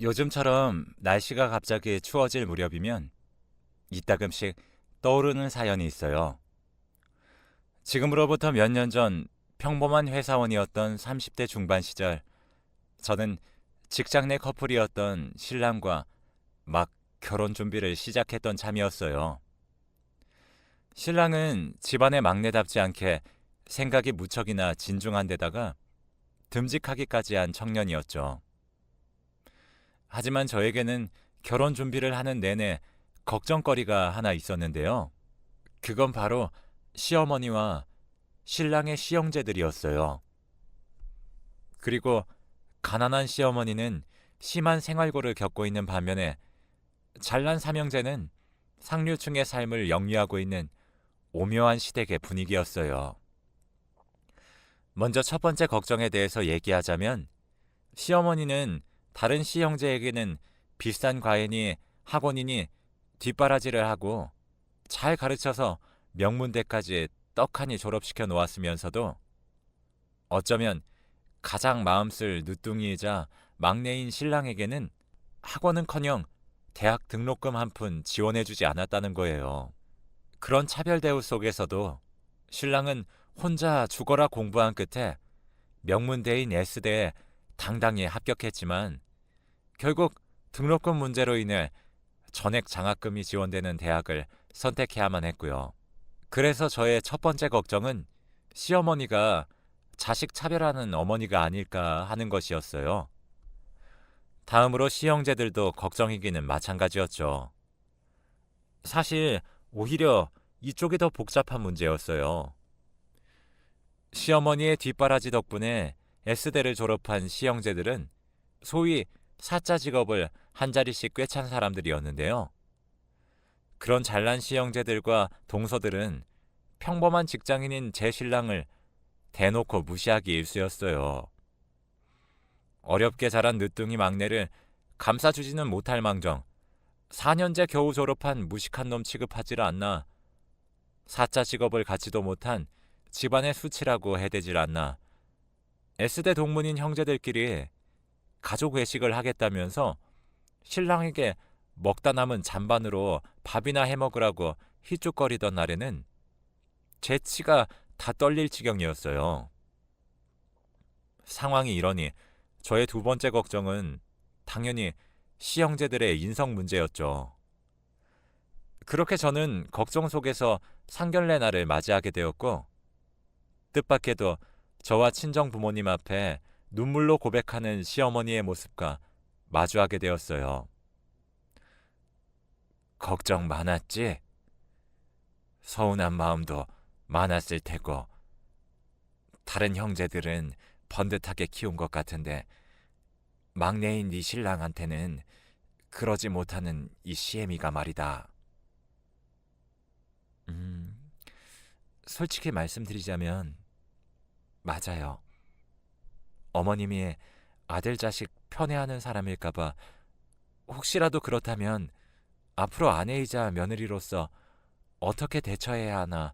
요즘처럼 날씨가 갑자기 추워질 무렵이면 이따금씩 떠오르는 사연이 있어요. 지금으로부터 몇 년 전 평범한 회사원이었던 30대 중반 시절, 저는 직장 내 커플이었던 신랑과 막 결혼 준비를 시작했던 참이었어요. 신랑은 집안의 막내답지 않게 생각이 무척이나 진중한 데다가 듬직하기까지 한 청년이었죠. 하지만 저에게는 결혼 준비를 하는 내내 걱정거리가 하나 있었는데요. 그건 바로 시어머니와 신랑의 시형제들이었어요. 그리고 가난한 시어머니는 심한 생활고를 겪고 있는 반면에 잘난 삼형제는 상류층의 삶을 영위하고 있는 오묘한 시댁의 분위기였어요. 먼저 첫 번째 걱정에 대해서 얘기하자면 시어머니는 다른 시형제에게는 비싼 과외니 학원이니 뒷바라지를 하고 잘 가르쳐서 명문대까지 떡하니 졸업시켜 놓았으면서도 어쩌면 가장 마음쓸 늦둥이이자 막내인 신랑에게는 학원은커녕 대학 등록금 한 푼 지원해주지 않았다는 거예요. 그런 차별 대우 속에서도 신랑은 혼자 죽어라 공부한 끝에 명문대인 S대에 당당히 합격했지만 결국 등록금 문제로 인해 전액 장학금이 지원되는 대학을 선택해야만 했고요. 그래서 저의 첫 번째 걱정은 시어머니가 자식 차별하는 어머니가 아닐까 하는 것이었어요. 다음으로 시형제들도 걱정이기는 마찬가지였죠. 사실 오히려 이쪽이 더 복잡한 문제였어요. 시어머니의 뒷바라지 덕분에 S대를 졸업한 시형제들은 소위 사자 직업을 한 자리씩 꿰찬 사람들이었는데요. 그런 잘난 시형제들과 동서들은 평범한 직장인인 제 신랑을 대놓고 무시하기 일쑤였어요. 어렵게 자란 늦둥이 막내를 감싸주지는 못할 망정 4년제 겨우 졸업한 무식한 놈 취급하지를 않나, 사자 직업을 갖지도 못한 집안의 수치라고 해대질 않나, S대 동문인 형제들끼리 가족 외식을 하겠다면서 신랑에게 먹다 남은 잔반으로 밥이나 해먹으라고 휘죽거리던 날에는 제 치가 다 떨릴 지경이었어요. 상황이 이러니 저의 두 번째 걱정은 당연히 시형제들의 인성 문제였죠. 그렇게 저는 걱정 속에서 상견례 날을 맞이하게 되었고, 뜻밖에도 저와 친정 부모님 앞에 눈물로 고백하는 시어머니의 모습과 마주하게 되었어요. 걱정 많았지? 서운한 마음도 많았을 테고, 다른 형제들은 번듯하게 키운 것 같은데 막내인 네 신랑한테는 그러지 못하는 이 시애미가 말이다. 음, 솔직히 말씀드리자면 맞아요. 어머님이 아들 자식 편애하는 사람일까봐, 혹시라도 그렇다면 앞으로 아내이자 며느리로서 어떻게 대처해야 하나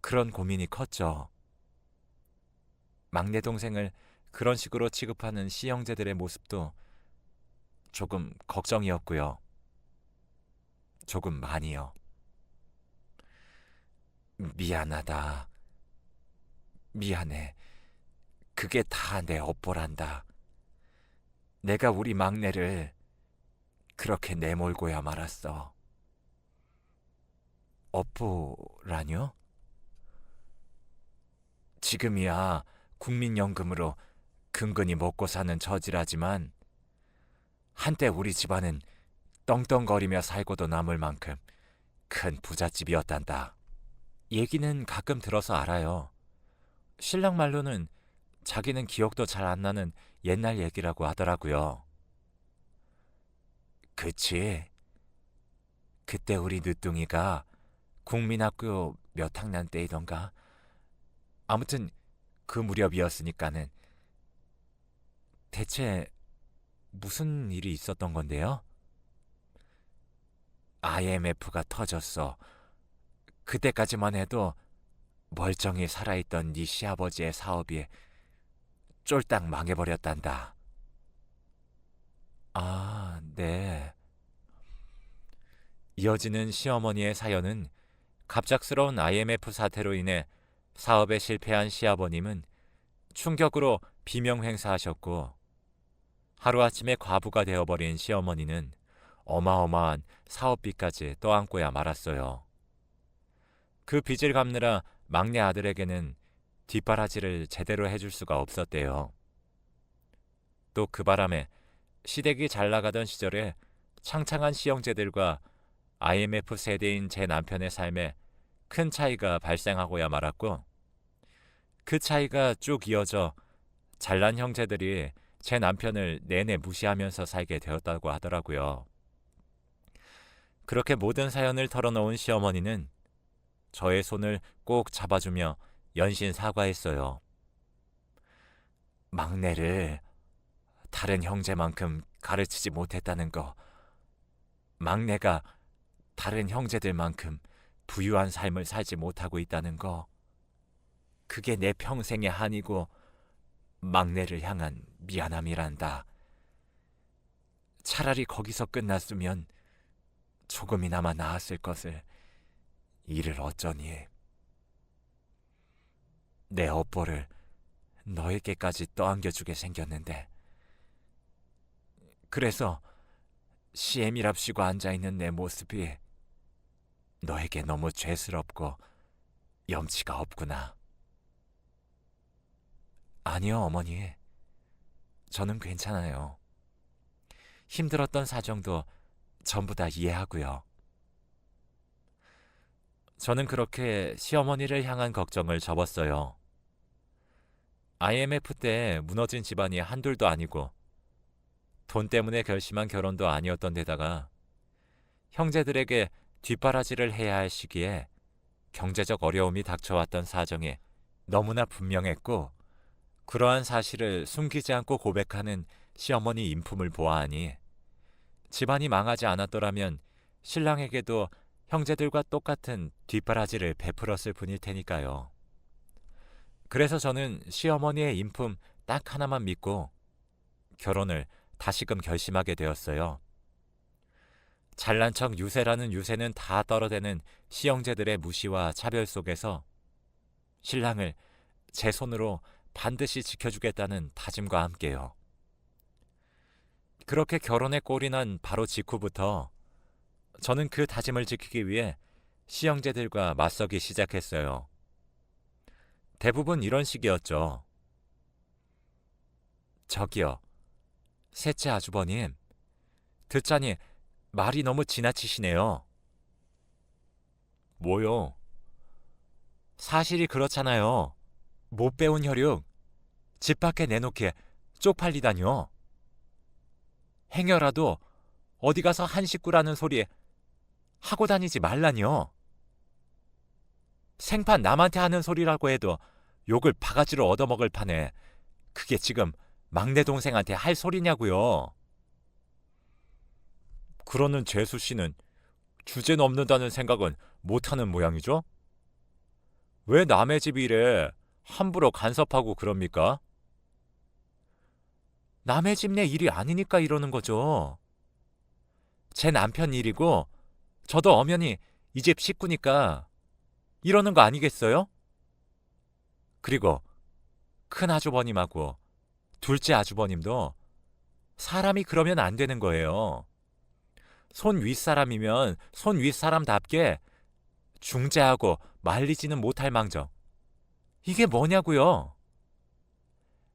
그런 고민이 컸죠. 막내 동생을 그런 식으로 취급하는 시형제들의 모습도 조금 걱정이었고요. 조금 많이요. 미안하다. 미안해. 그게 다 내 업보란다. 내가 우리 막내를 그렇게 내몰고야 말았어. 업보라뇨? 지금이야 국민연금으로 근근히 먹고 사는 처지라지만 한때 우리 집안은 떵떵거리며 살고도 남을 만큼 큰 부잣집이었단다. 얘기는 가끔 들어서 알아요. 신랑 말로는 자기는 기억도 잘 안 나는 옛날 얘기라고 하더라고요. 그치? 그때 우리 늦둥이가 국민학교 몇 학년 때이던가? 아무튼 그 무렵이었으니까는. 대체 무슨 일이 있었던 건데요? IMF가 터졌어. 그때까지만 해도 멀쩡히 살아있던 네 시아버지의 사업이 쫄딱 망해버렸단다. 아, 네. 이어지는 시어머니의 사연은 갑작스러운 IMF 사태로 인해 사업에 실패한 시아버님은 충격으로 비명 행사하셨고, 하루아침에 과부가 되어버린 시어머니는 어마어마한 사업비까지 떠안고야 말았어요. 그 빚을 갚느라 막내 아들에게는 뒷바라지를 제대로 해줄 수가 없었대요. 또 그 바람에 시댁이 잘 나가던 시절에 창창한 시형제들과 IMF 세대인 제 남편의 삶에 큰 차이가 발생하고야 말았고, 그 차이가 쭉 이어져 잘난 형제들이 제 남편을 내내 무시하면서 살게 되었다고 하더라고요. 그렇게 모든 사연을 털어놓은 시어머니는 저의 손을 꼭 잡아주며 연신 사과했어요. 막내를 다른 형제만큼 가르치지 못했다는 거, 막내가 다른 형제들만큼 부유한 삶을 살지 못하고 있다는 거, 그게 내 평생의 한이고 막내를 향한 미안함이란다. 차라리 거기서 끝났으면 조금이나마 나았을 것을 이를 어쩌니. 내 업보를 너에게까지 떠안겨주게 생겼는데, 그래서 시애미랍시고 앉아있는 내 모습이 너에게 너무 죄스럽고 염치가 없구나. 아니요, 어머니. 저는 괜찮아요. 힘들었던 사정도 전부 다 이해하고요. 저는 그렇게 시어머니를 향한 걱정을 접었어요. IMF 때 무너진 집안이 한둘도 아니고 돈 때문에 결심한 결혼도 아니었던 데다가 형제들에게 뒷바라지를 해야 할 시기에 경제적 어려움이 닥쳐왔던 사정이 너무나 분명했고, 그러한 사실을 숨기지 않고 고백하는 시어머니 인품을 보아하니 집안이 망하지 않았더라면 신랑에게도 형제들과 똑같은 뒷바라지를 베풀었을 뿐일 테니까요. 그래서 저는 시어머니의 인품 딱 하나만 믿고 결혼을 다시금 결심하게 되었어요. 잘난 척 유세라는 유세는 다 떨어대는 시형제들의 무시와 차별 속에서 신랑을 제 손으로 반드시 지켜주겠다는 다짐과 함께요. 그렇게 결혼에 꼴이 난 바로 직후부터 저는 그 다짐을 지키기 위해 시형제들과 맞서기 시작했어요. 대부분 이런 식이었죠. 저기요, 셋째 아주버님, 듣자니 말이 너무 지나치시네요. 뭐요? 사실이 그렇잖아요. 못 배운 혈육 집 밖에 내놓기에 쪽팔리다뇨. 행여라도 어디 가서 한 식구라는 소리 하고 다니지 말라뇨. 생판 남한테 하는 소리라고 해도 욕을 바가지로 얻어먹을 판에 그게 지금 막내 동생한테 할 소리냐고요. 그러는 재수 씨는 주제 넘는다는 생각은 못하는 모양이죠? 왜 남의 집 일에 함부로 간섭하고 그럽니까? 남의 집 내 일이 아니니까 이러는 거죠. 제 남편 일이고 저도 엄연히 이 집 식구니까 이러는 거 아니겠어요? 그리고 큰 아주버님하고 둘째 아주버님도 사람이 그러면 안 되는 거예요. 손 윗사람이면 손 윗사람답게 중재하고 말리지는 못할 망정. 이게 뭐냐고요?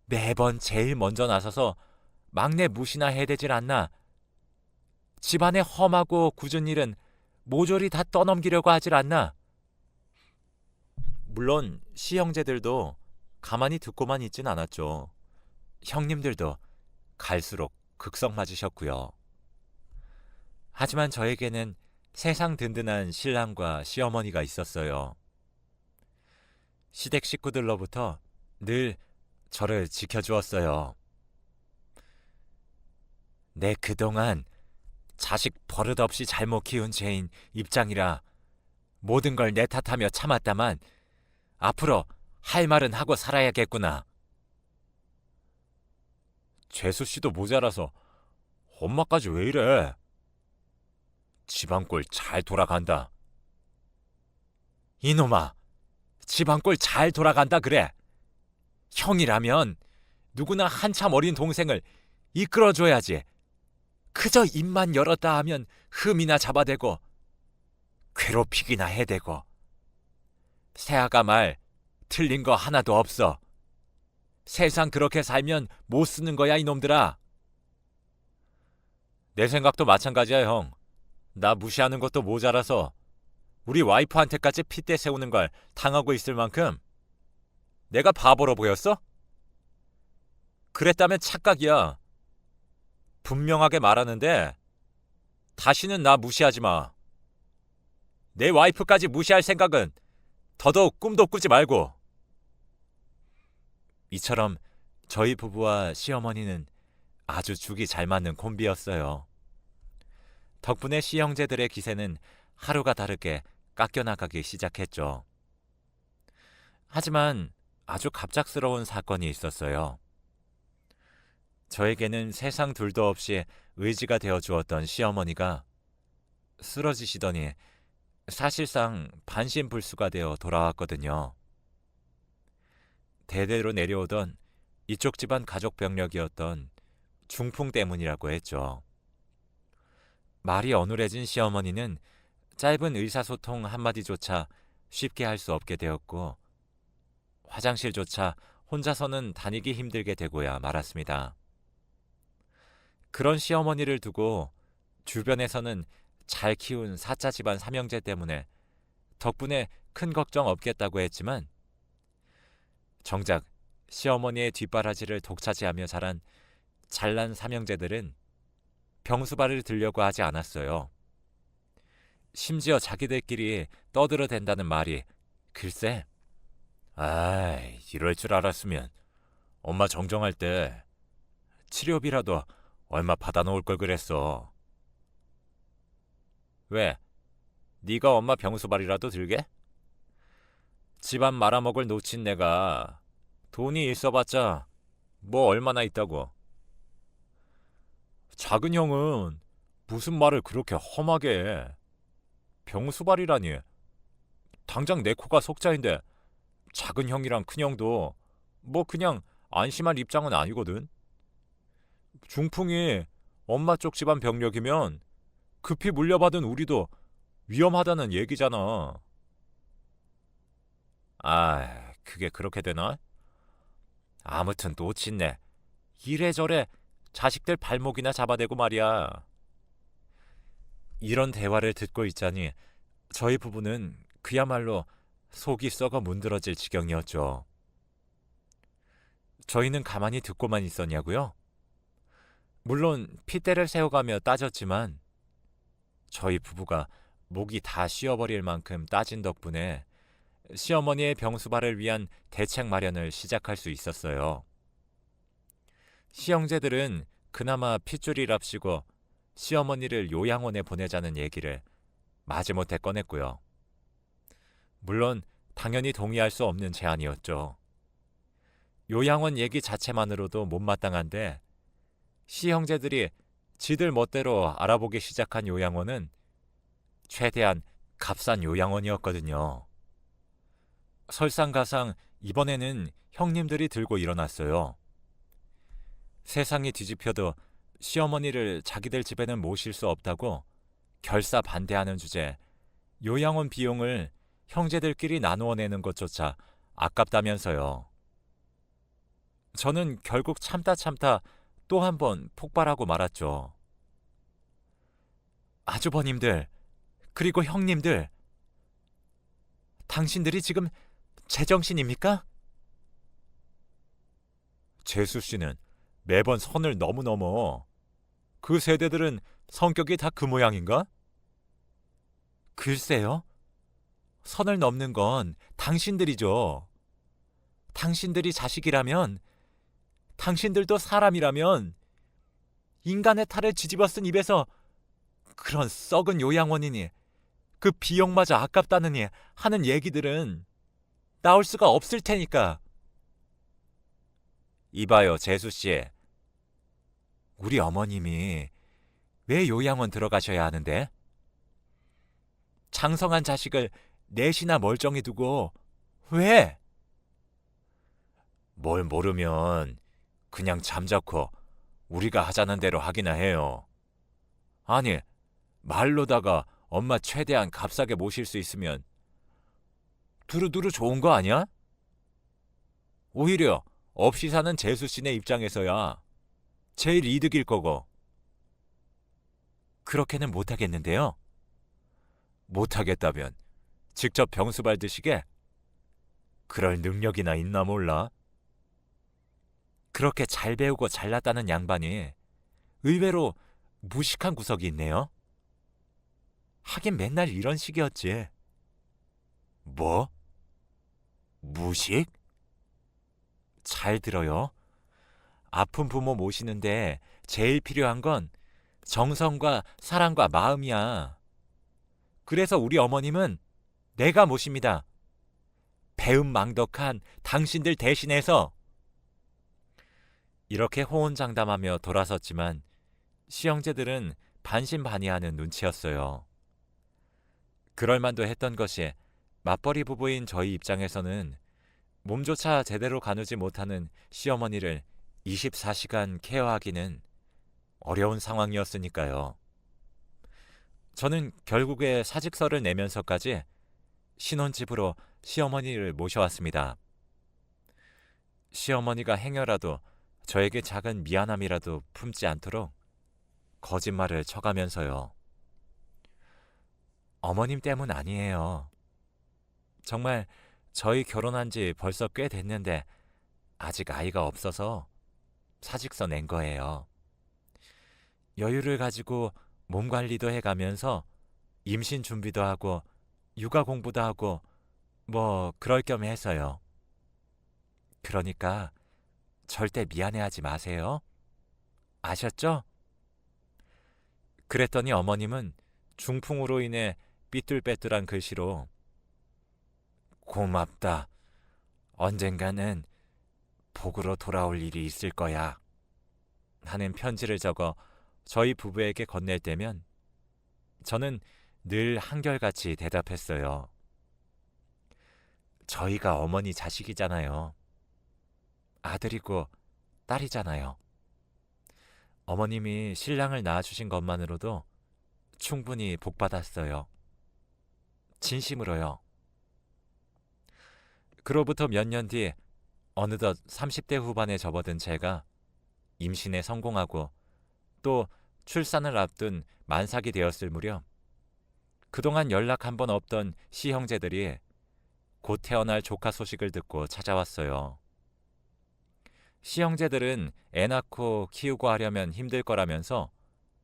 매번 제일 먼저 나서서 막내 무시나 해대질 않나. 집안의 험하고 굳은 일은 모조리 다 떠넘기려고 하질 않나. 물론 시형제들도 가만히 듣고만 있진 않았죠. 형님들도 갈수록 극성 맞으셨고요. 하지만 저에게는 세상 든든한 신랑과 시어머니가 있었어요. 시댁 식구들로부터 늘 저를 지켜주었어요. 내 그동안 자식 버릇없이 잘못 키운 죄인 입장이라 모든 걸 내 탓하며 참았다만 앞으로 할 말은 하고 살아야겠구나. 재수 씨도 모자라서 엄마까지 왜 이래? 집안꼴 잘 돌아간다. 이놈아, 집안꼴 잘 돌아간다 그래. 형이라면 누구나 한참 어린 동생을 이끌어줘야지. 그저 입만 열었다 하면 흠이나 잡아대고 괴롭히기나 해대고. 새아가 말 틀린 거 하나도 없어. 세상 그렇게 살면 못 쓰는 거야 이놈들아. 내 생각도 마찬가지야 형. 나 무시하는 것도 모자라서 우리 와이프한테까지 핏대 세우는 걸 당하고 있을 만큼 내가 바보로 보였어? 그랬다면 착각이야. 분명하게 말하는데 다시는 나 무시하지 마. 내 와이프까지 무시할 생각은 더더욱 꿈도 꾸지 말고. 이처럼 저희 부부와 시어머니는 아주 죽이 잘 맞는 콤비였어요. 덕분에 시형제들의 기세는 하루가 다르게 깎여나가기 시작했죠. 하지만 아주 갑작스러운 사건이 있었어요. 저에게는 세상 둘도 없이 의지가 되어 주었던 시어머니가 쓰러지시더니 사실상 반신불수가 되어 돌아왔거든요. 대대로 내려오던 이쪽 집안 가족 병력이었던 중풍 때문이라고 했죠. 말이 어눌해진 시어머니는 짧은 의사소통 한마디조차 쉽게 할 수 없게 되었고 화장실조차 혼자서는 다니기 힘들게 되고야 말았습니다. 그런 시어머니를 두고 주변에서는 잘 키운 사차 집안 삼형제 때문에 덕분에 큰 걱정 없겠다고 했지만 정작 시어머니의 뒷바라지를 독차지하며 자란 잘난 삼형제들은 병수발을 들려고 하지 않았어요. 심지어 자기들끼리 떠들어댄다는 말이 글쎄, 아이, 이럴 줄 알았으면 엄마 정정할 때 치료비라도 얼마 받아놓을 걸 그랬어. 왜? 네가 엄마 병수발이라도 들게? 집안 말아먹을 놓친 내가 돈이 있어봤자 뭐 얼마나 있다고. 작은 형은 무슨 말을 그렇게 험하게 해. 병수발이라니. 당장 내 코가 속자인데 작은 형이랑 큰 형도 뭐 그냥 안심할 입장은 아니거든. 중풍이 엄마 쪽 집안 병력이면 급히 물려받은 우리도 위험하다는 얘기잖아. 아, 그게 그렇게 되나? 아무튼 놓친네. 이래저래 자식들 발목이나 잡아대고 말이야. 이런 대화를 듣고 있자니 저희 부부는 그야말로 속이 썩어 문드러질 지경이었죠. 저희는 가만히 듣고만 있었냐고요? 물론 핏대를 세워가며 따졌지만 저희 부부가 목이 다 쉬어버릴 만큼 따진 덕분에 시어머니의 병수발을 위한 대책 마련을 시작할 수 있었어요. 시형제들은 그나마 핏줄이랍시고 시어머니를 요양원에 보내자는 얘기를 마지못해 꺼냈고요. 물론 당연히 동의할 수 없는 제안이었죠. 요양원 얘기 자체만으로도 못마땅한데 시형제들이 지들 멋대로 알아보기 시작한 요양원은 최대한 값싼 요양원이었거든요. 설상가상 이번에는 형님들이 들고 일어났어요. 세상이 뒤집혀도 시어머니를 자기들 집에는 모실 수 없다고 결사 반대하는 주제 요양원 비용을 형제들끼리 나누어 내는 것조차 아깝다면서요. 저는 결국 참다 또 한 번 폭발하고 말았죠. 아주버님들, 그리고 형님들, 당신들이 지금 제정신입니까? 재수 씨는 매번 선을 너무 넘어. 그 세대들은 성격이 다 그 모양인가? 글쎄요. 선을 넘는 건 당신들이죠. 당신들이 자식이라면, 당신들도 사람이라면 인간의 탈을 뒤집어 쓴 입에서 그런 썩은 요양원이니 그 비용마저 아깝다느니 하는 얘기들은 나올 수가 없을 테니까. 이봐요, 재수씨. 우리 어머님이 왜 요양원 들어가셔야 하는데? 장성한 자식을 넷이나 멀쩡히 두고 왜? 뭘 모르면 그냥 잠자코 우리가 하자는 대로 하기나 해요. 아니, 말로다가 엄마 최대한 값싸게 모실 수 있으면 두루두루 좋은 거 아니야? 오히려 없이 사는 재수 씨네 입장에서야 제일 이득일 거고. 그렇게는 못하겠는데요. 못하겠다면 직접 병수 받으시게? 그럴 능력이나 있나 몰라. 그렇게 잘 배우고 잘났다는 양반이 의외로 무식한 구석이 있네요. 하긴 맨날 이런 식이었지. 뭐? 무식? 잘 들어요. 아픈 부모 모시는데 제일 필요한 건 정성과 사랑과 마음이야. 그래서 우리 어머님은 내가 모십니다. 배은망덕한 당신들 대신해서. 이렇게 호언장담하며 돌아섰지만 시형제들은 반신반의하는 눈치였어요. 그럴만도 했던 것이 맞벌이 부부인 저희 입장에서는 몸조차 제대로 가누지 못하는 시어머니를 24시간 케어하기는 어려운 상황이었으니까요. 저는 결국에 사직서를 내면서까지 신혼집으로 시어머니를 모셔왔습니다. 시어머니가 행여라도 저에게 작은 미안함이라도 품지 않도록 거짓말을 쳐가면서요. 어머님 때문 아니에요. 정말 저희 결혼한 지 벌써 꽤 됐는데 아직 아이가 없어서 사직서 낸 거예요. 여유를 가지고 몸 관리도 해가면서 임신 준비도 하고 육아 공부도 하고 뭐 그럴 겸 해서요. 그러니까 절대 미안해하지 마세요. 아셨죠? 그랬더니 어머님은 중풍으로 인해 삐뚤빼뚤한 글씨로 고맙다. 언젠가는 복으로 돌아올 일이 있을 거야. 하는 편지를 적어 저희 부부에게 건넬 때면 저는 늘 한결같이 대답했어요. 저희가 어머니 자식이잖아요. 아들이고 딸이잖아요. 어머님이 신랑을 낳아주신 것만으로도 충분히 복받았어요. 진심으로요. 그로부터 몇 년 뒤 어느덧 30대 후반에 접어든 제가 임신에 성공하고 또 출산을 앞둔 만삭이 되었을 무렵 그동안 연락 한 번 없던 시형제들이 곧 태어날 조카 소식을 듣고 찾아왔어요. 시형제들은 애 낳고 키우고 하려면 힘들 거라면서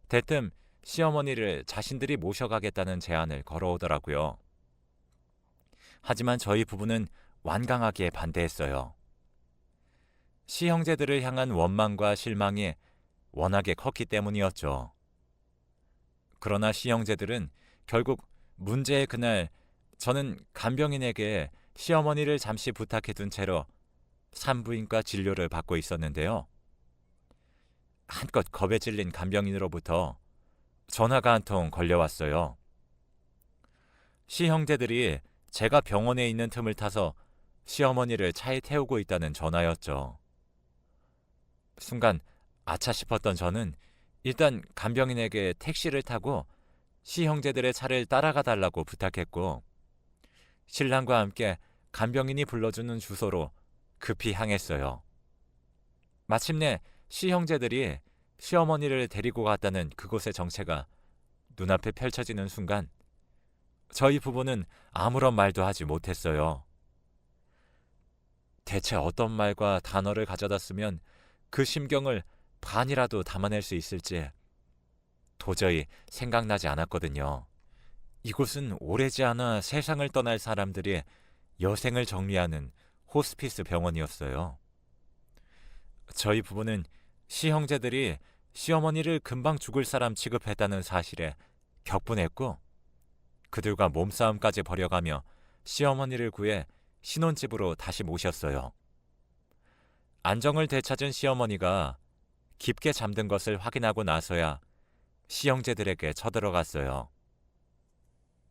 대뜸 시어머니를 자신들이 모셔가겠다는 제안을 걸어오더라고요. 하지만 저희 부부는 완강하게 반대했어요. 시형제들을 향한 원망과 실망이 워낙에 컸기 때문이었죠. 그러나 시형제들은 결국 문제의 그날 저는 간병인에게 시어머니를 잠시 부탁해둔 채로 산부인과 진료를 받고 있었는데요. 한껏 겁에 질린 간병인으로부터 전화가 한 통 걸려왔어요. 시형제들이 제가 병원에 있는 틈을 타서 시어머니를 차에 태우고 있다는 전화였죠. 순간 아차 싶었던 저는 일단 간병인에게 택시를 타고 시형제들의 차를 따라가 달라고 부탁했고 신랑과 함께 간병인이 불러주는 주소로 급히 향했어요. 마침내 시형제들이 시어머니를 데리고 갔다는 그곳의 정체가 눈앞에 펼쳐지는 순간 저희 부부는 아무런 말도 하지 못했어요. 대체 어떤 말과 단어를 가져다 쓰면 그 심경을 반이라도 담아낼 수 있을지 도저히 생각나지 않았거든요. 이곳은 오래지 않아 세상을 떠날 사람들이 여생을 정리하는 호스피스 병원이었어요. 저희 부부는 시형제들이 시어머니를 금방 죽을 사람 취급했다는 사실에 격분했고 그들과 몸싸움까지 벌여가며 시어머니를 구해 신혼집으로 다시 모셨어요. 안정을 되찾은 시어머니가 깊게 잠든 것을 확인하고 나서야 시형제들에게 쳐들어갔어요.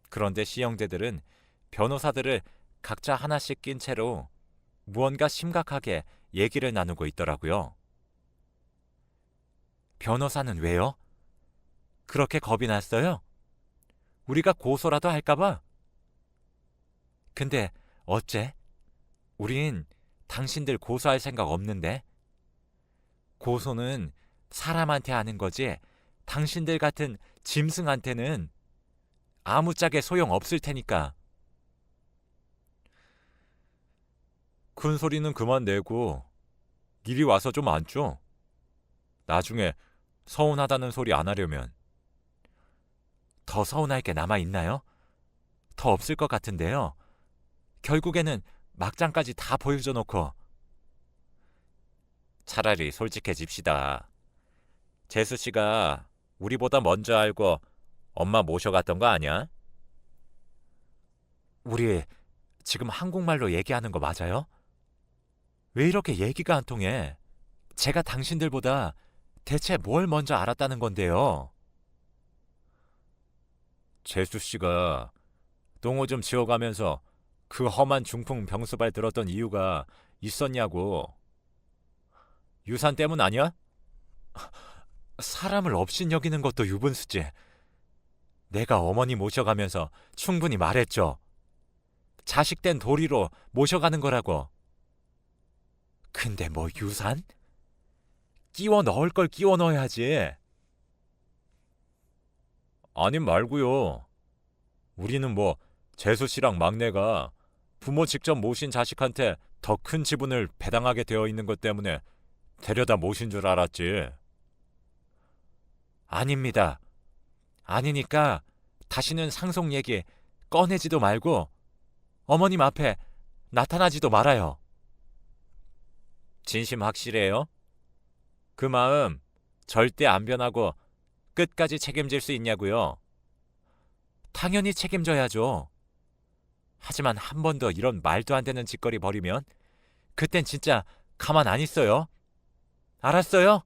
그런데 시형제들은 변호사들을 각자 하나씩 낀 채로 무언가 심각하게 얘기를 나누고 있더라고요. 변호사는 왜요? 그렇게 겁이 났어요? 우리가 고소라도 할까봐? 근데 어째? 우린 당신들 고소할 생각 없는데? 고소는 사람한테 하는 거지 당신들 같은 짐승한테는 아무짝에 소용 없을 테니까. 큰 소리는 그만 내고 이리 와서 좀 앉죠. 나중에 서운하다는 소리 안 하려면. 더 서운할 게 남아있나요? 더 없을 것 같은데요. 결국에는 막장까지 다 보여줘 놓고. 차라리 솔직해집시다. 재수 씨가 우리보다 먼저 알고 엄마 모셔갔던 거 아니야? 우리 지금 한국말로 얘기하는 거 맞아요? 왜 이렇게 얘기가 안 통해? 제가 당신들보다 대체 뭘 먼저 알았다는 건데요? 재수 씨가 똥오 좀 치워가면서 그 험한 중풍 병수발 들었던 이유가 있었냐고. 유산 때문 아니야? 사람을 업신여기는 것도 유분수지. 내가 어머니 모셔가면서 충분히 말했죠. 자식된 도리로 모셔가는 거라고. 근데 뭐 유산? 끼워 넣을 걸 끼워 넣어야지. 아님 말고요. 우리는 뭐 재수 씨랑 막내가 부모 직접 모신 자식한테 더 큰 지분을 배당하게 되어 있는 것 때문에 데려다 모신 줄 알았지. 아닙니다. 아니니까 다시는 상속 얘기 꺼내지도 말고 어머님 앞에 나타나지도 말아요. 진심 확실해요? 그 마음 절대 안 변하고 끝까지 책임질 수 있냐고요? 당연히 책임져야죠. 하지만 한 번 더 이런 말도 안 되는 짓거리 벌이면 그땐 진짜 가만 안 있어요. 알았어요?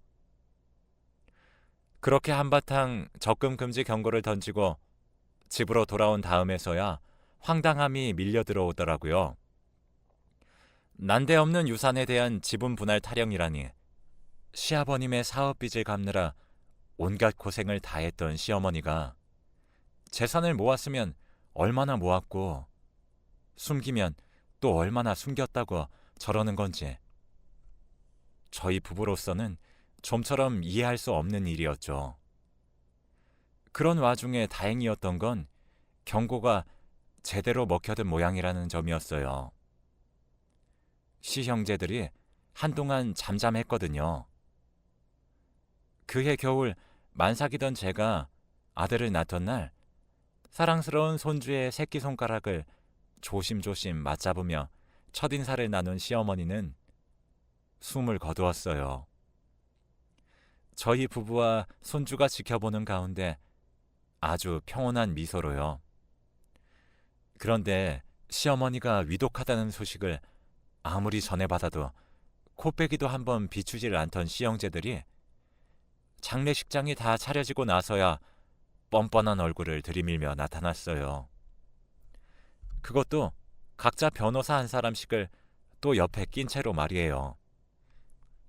그렇게 한바탕 적금 금지 경고를 던지고 집으로 돌아온 다음에서야 황당함이 밀려 들어오더라고요. 난데없는 유산에 대한 지분 분할 타령이라니. 시아버님의 사업빚을 갚느라 온갖 고생을 다했던 시어머니가 재산을 모았으면 얼마나 모았고 숨기면 또 얼마나 숨겼다고 저러는 건지 저희 부부로서는 좀처럼 이해할 수 없는 일이었죠. 그런 와중에 다행이었던 건 경고가 제대로 먹혀든 모양이라는 점이었어요. 시 형제들이 한동안 잠잠했거든요. 그해 겨울 만삭이던 제가 아들을 낳던 날 사랑스러운 손주의 새끼손가락을 조심조심 맞잡으며 첫인사를 나눈 시어머니는 숨을 거두었어요. 저희 부부와 손주가 지켜보는 가운데 아주 평온한 미소로요. 그런데 시어머니가 위독하다는 소식을 아무리 전해받아도 코빼기도 한번 비추질 않던 시형제들이 장례식장이 다 차려지고 나서야 뻔뻔한 얼굴을 들이밀며 나타났어요. 그것도 각자 변호사 한 사람씩을 또 옆에 낀 채로 말이에요.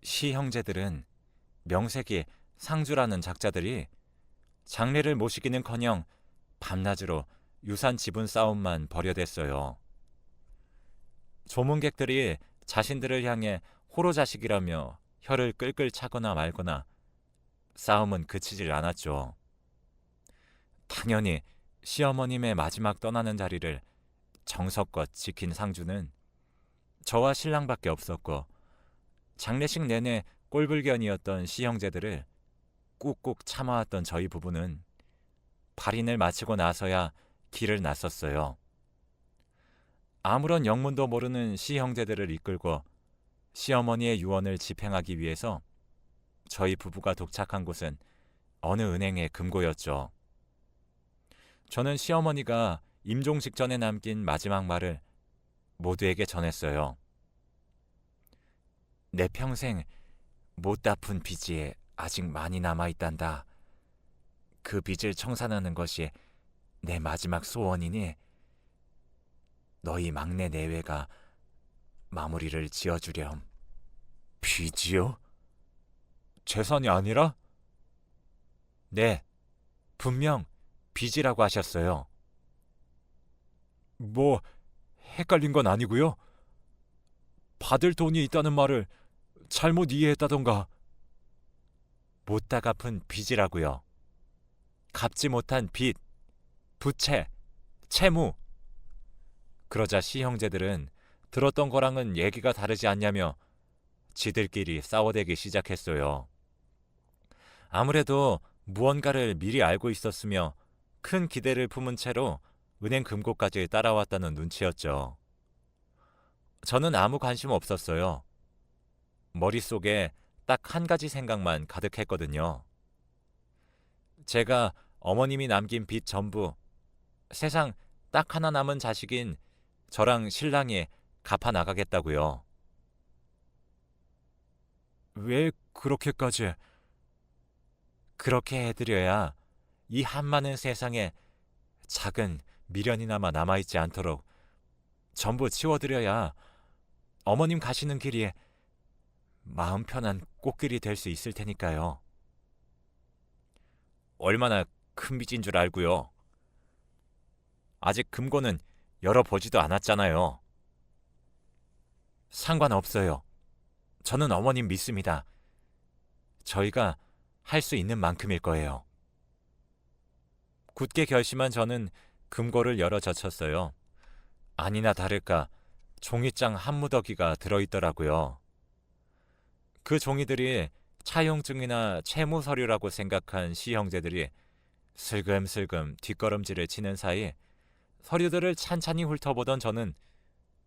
시 형제들은 명색이 상주라는 작자들이 장례를 모시기는커녕 밤낮으로 유산 지분 싸움만 벌여댔어요. 조문객들이 자신들을 향해 호로자식이라며 혀를 끌끌 차거나 말거나 싸움은 그치질 않았죠. 당연히 시어머님의 마지막 떠나는 자리를 정성껏 지킨 상주는 저와 신랑밖에 없었고 장례식 내내 꼴불견이었던 시형제들을 꾹꾹 참아왔던 저희 부부는 발인을 마치고 나서야 길을 나섰어요. 아무런 영문도 모르는 시형제들을 이끌고 시어머니의 유언을 집행하기 위해서 저희 부부가 도착한 곳은 어느 은행의 금고였죠. 저는 시어머니가 임종 직전에 남긴 마지막 말을 모두에게 전했어요. 내 평생 못 갚은 빚이 아직 많이 남아있단다. 그 빚을 청산하는 것이 내 마지막 소원이니 너희 막내 내외가 마무리를 지어주렴. 빚이요? 재산이 아니라? 네, 분명 빚이라고 하셨어요. 뭐 헷갈린 건 아니고요. 받을 돈이 있다는 말을 잘못 이해했다던가. 못다 갚은 빚이라고요. 갚지 못한 빚, 부채, 채무. 그러자 시형제들은 들었던 거랑은 얘기가 다르지 않냐며 지들끼리 싸워대기 시작했어요. 아무래도 무언가를 미리 알고 있었으며 큰 기대를 품은 채로 은행 금고까지 따라왔다는 눈치였죠. 저는 아무 관심 없었어요. 머릿속에 딱 한 가지 생각만 가득했거든요. 제가 어머님이 남긴 빚 전부 세상 딱 하나 남은 자식인 저랑 신랑이 갚아 나가겠다고요. 왜 그렇게까지? 그렇게 해드려야 이 한많은 세상에 작은 미련이나마 남아있지 않도록 전부 치워드려야 어머님 가시는 길이 마음 편한 꽃길이 될 수 있을 테니까요. 얼마나 큰 빚인 줄 알고요. 아직 금고는 열어보지도 않았잖아요. 상관없어요. 저는 어머님 믿습니다. 저희가 할 수 있는 만큼일 거예요. 굳게 결심한 저는 금고를 열어 젖혔어요. 아니나 다를까 종이장 한 무더기가 들어있더라고요. 그 종이들이 차용증이나 채무 서류라고 생각한 시형제들이 슬금슬금 뒷걸음질을 치는 사이 서류들을 찬찬히 훑어보던 저는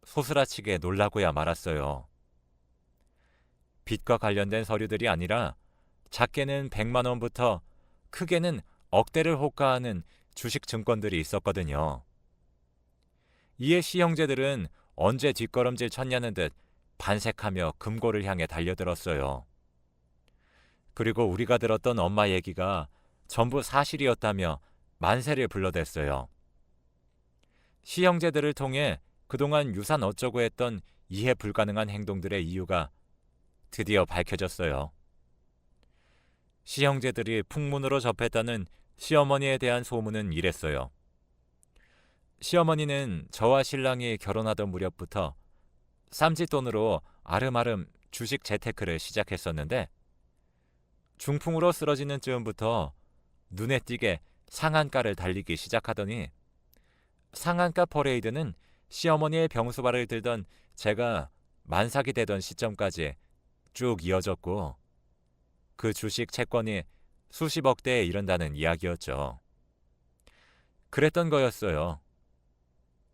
소스라치게 놀라고야 말았어요. 빚과 관련된 서류들이 아니라 작게는 100만 원부터 크게는 억대를 호가하는 주식 증권들이 있었거든요. 이에 시형제들은 언제 뒷걸음질 쳤냐는 듯 반색하며 금고를 향해 달려들었어요. 그리고 우리가 들었던 엄마 얘기가 전부 사실이었다며 만세를 불러댔어요. 시형제들을 통해 그동안 유산 어쩌고 했던 이해 불가능한 행동들의 이유가 드디어 밝혀졌어요. 시형제들이 풍문으로 접했다는 시어머니에 대한 소문은 이랬어요. 시어머니는 저와 신랑이 결혼하던 무렵부터 쌈짓돈으로 아름아름 주식 재테크를 시작했었는데 중풍으로 쓰러지는 즈음부터 눈에 띄게 상한가를 달리기 시작하더니 상한가 퍼레이드는 시어머니의 병수발을 들던 제가 만삭이 되던 시점까지 쭉 이어졌고 그 주식 채권이 수십억 대에 이른다는 이야기였죠. 그랬던 거였어요.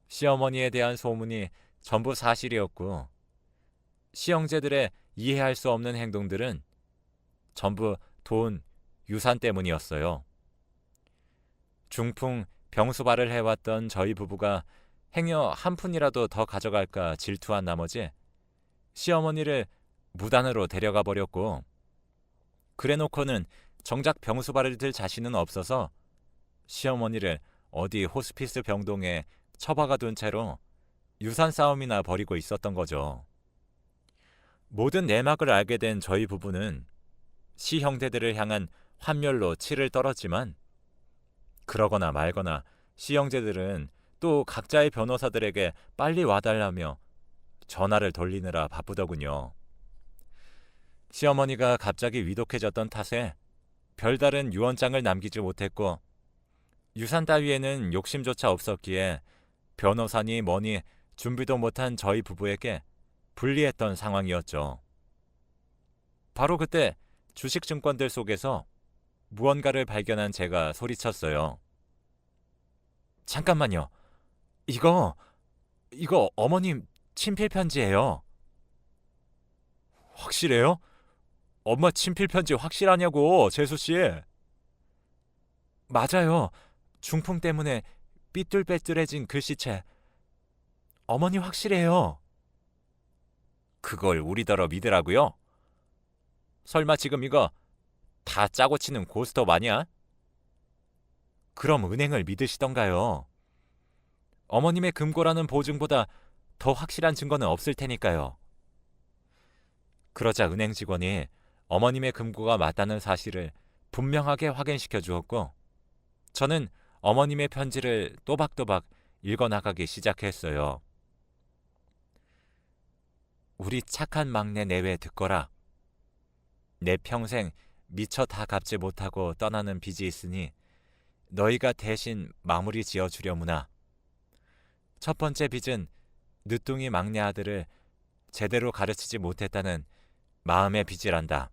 시어머니에 대한 소문이 전부 사실이었고 시형제들의 이해할 수 없는 행동들은 전부 돈, 유산 때문이었어요. 중풍, 병수발을 해왔던 저희 부부가 행여 한 푼이라도 더 가져갈까 질투한 나머지 시어머니를 무단으로 데려가 버렸고 그래놓고는 정작 병수발을 들 자신은 없어서 시어머니를 어디 호스피스 병동에 처박아 둔 채로 유산 싸움이나 벌이고 있었던 거죠. 모든 내막을 알게 된 저희 부부는 시형제들을 향한 환멸로 치를 떨었지만 그러거나 말거나 시형제들은 또 각자의 변호사들에게 빨리 와달라며 전화를 돌리느라 바쁘더군요. 시어머니가 갑자기 위독해졌던 탓에 별다른 유언장을 남기지 못했고 유산 따위에는 욕심조차 없었기에 변호사니 뭐니 준비도 못한 저희 부부에게 불리했던 상황이었죠. 바로 그때 주식증권들 속에서 무언가를 발견한 제가 소리쳤어요. 잠깐만요. 이거 어머님 친필 편지예요. 확실해요? 엄마 친필 편지 확실하냐고, 재수 씨. 맞아요. 중풍 때문에 삐뚤빼뚤해진 글씨체. 어머니 확실해요. 그걸 우리더러 믿으라고요? 설마 지금 이거 다 짜고 치는 고스톱 아니야? 그럼 은행을 믿으시던가요? 어머님의 금고라는 보증보다 더 확실한 증거는 없을 테니까요. 그러자 은행 직원이 어머님의 금고가 맞다는 사실을 분명하게 확인시켜 주었고, 저는 어머님의 편지를 또박또박 읽어나가기 시작했어요. 우리 착한 막내 내외 듣거라. 내 평생 미처 다 갚지 못하고 떠나는 빚이 있으니 너희가 대신 마무리 지어주려무나. 첫 번째 빚은 늦둥이 막내 아들을 제대로 가르치지 못했다는 마음의 빚이란다.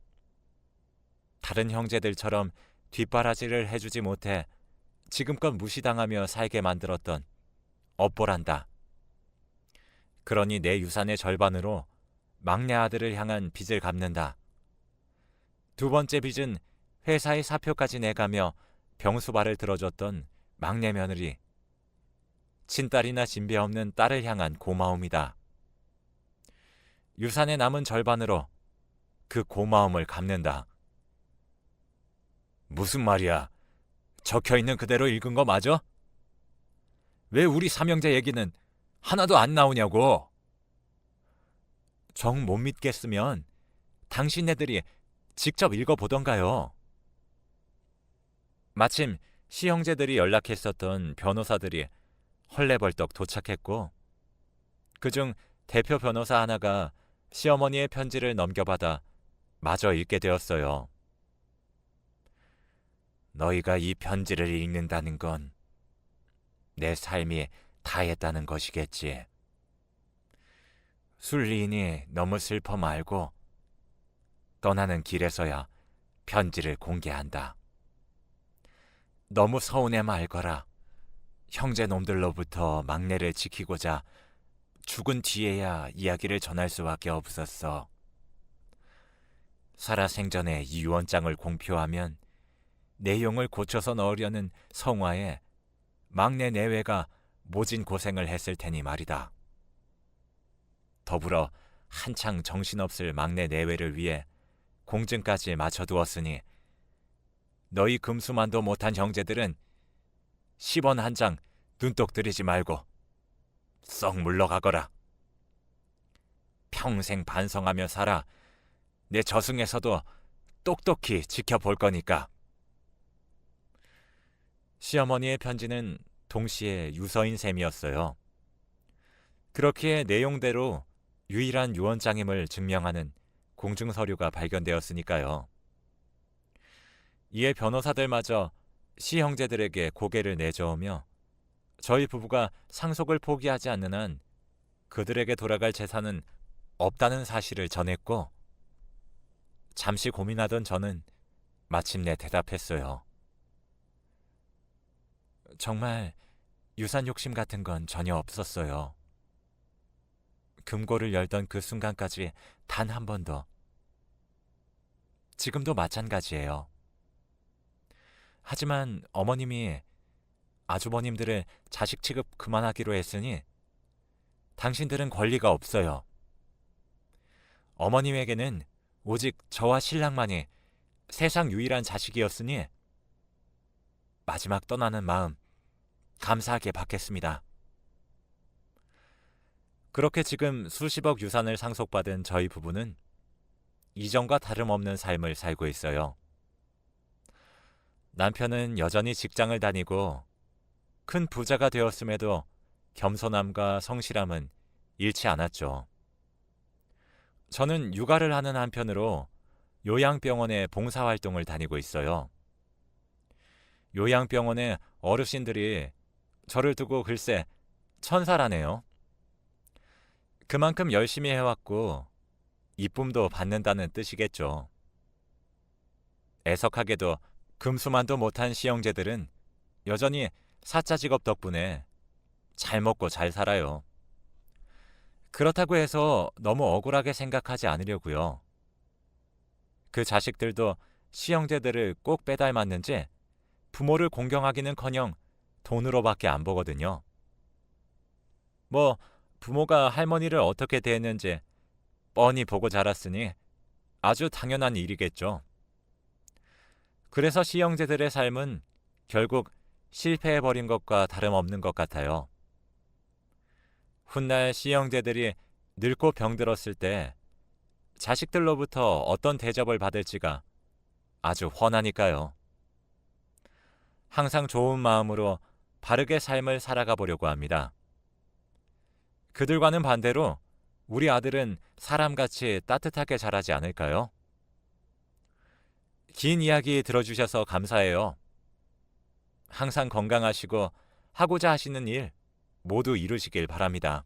다른 형제들처럼 뒷바라지를 해주지 못해 지금껏 무시당하며 살게 만들었던 업보란다. 그러니 내 유산의 절반으로 막내 아들을 향한 빚을 갚는다. 두 번째 빚은 회사의 사표까지 내가며 병수발을 들어줬던 막내 며느리, 친딸이나 진배 없는 딸을 향한 고마움이다. 유산의 남은 절반으로 그 고마움을 갚는다. 무슨 말이야? 적혀있는 그대로 읽은 거 맞아? 왜 우리 삼형제 얘기는 하나도 안 나오냐고? 정 못 믿겠으면 당신네들이 직접 읽어보던가요. 마침 시형제들이 연락했었던 변호사들이 헐레벌떡 도착했고, 그중 대표 변호사 하나가 시어머니의 편지를 넘겨받아 마저 읽게 되었어요. 너희가 이 편지를 읽는다는 건 내 삶이 다했다는 것이겠지. 순리인이 너무 슬퍼 말고 떠나는 길에서야 편지를 공개한다. 너무 서운해 말거라. 형제놈들로부터 막내를 지키고자 죽은 뒤에야 이야기를 전할 수밖에 없었어. 살아생전에 이 유언장을 공표하면 내용을 고쳐서 넣으려는 성화에 막내 내외가 모진 고생을 했을 테니 말이다. 더불어 한창 정신없을 막내 내외를 위해 공증까지 맞춰두었으니 너희 금수만도 못한 형제들은 10원 한 장 눈독 들이지 말고 썩 물러가거라. 평생 반성하며 살아 내 저승에서도 똑똑히 지켜볼 거니까. 시어머니의 편지는 동시에 유서인 셈이었어요. 그렇기에 내용대로 유일한 유언장임을 증명하는 공증서류가 발견되었으니까요. 이에 변호사들마저 시형제들에게 고개를 내저으며 저희 부부가 상속을 포기하지 않는 한 그들에게 돌아갈 재산은 없다는 사실을 전했고, 잠시 고민하던 저는 마침내 대답했어요. 정말 유산 욕심 같은 건 전혀 없었어요. 금고를 열던 그 순간까지 단 한 번도. 지금도 마찬가지예요. 하지만 어머님이 아주버님들을 자식 취급 그만하기로 했으니 당신들은 권리가 없어요. 어머님에게는 오직 저와 신랑만이 세상 유일한 자식이었으니 마지막 떠나는 마음 감사하게 받겠습니다. 그렇게 지금 수십억 유산을 상속받은 저희 부부는 이전과 다름없는 삶을 살고 있어요. 남편은 여전히 직장을 다니고 큰 부자가 되었음에도 겸손함과 성실함은 잃지 않았죠. 저는 육아를 하는 한편으로 요양병원에 봉사활동을 다니고 있어요. 요양병원의 어르신들이 저를 두고 글쎄 천사라네요. 그만큼 열심히 해왔고 이쁨도 받는다는 뜻이겠죠. 애석하게도 금수만도 못한 시형제들은 여전히 사자 직업 덕분에 잘 먹고 잘 살아요. 그렇다고 해서 너무 억울하게 생각하지 않으려고요. 그 자식들도 시형제들을 꼭 빼닮았는지 부모를 공경하기는커녕 돈으로밖에 안 보거든요. 뭐 부모가 할머니를 어떻게 대했는지 뻔히 보고 자랐으니 아주 당연한 일이겠죠. 그래서 시형제들의 삶은 결국 실패해버린 것과 다름없는 것 같아요. 훗날 C형제들이 늙고 병들었을 때 자식들로부터 어떤 대접을 받을지가 아주 훤하니까요. 항상 좋은 마음으로 바르게 삶을 살아가 보려고 합니다. 그들과는 반대로 우리 아들은 사람같이 따뜻하게 자라지 않을까요? 긴 이야기 들어주셔서 감사해요. 항상 건강하시고 하고자 하시는 일 모두 이루시길 바랍니다.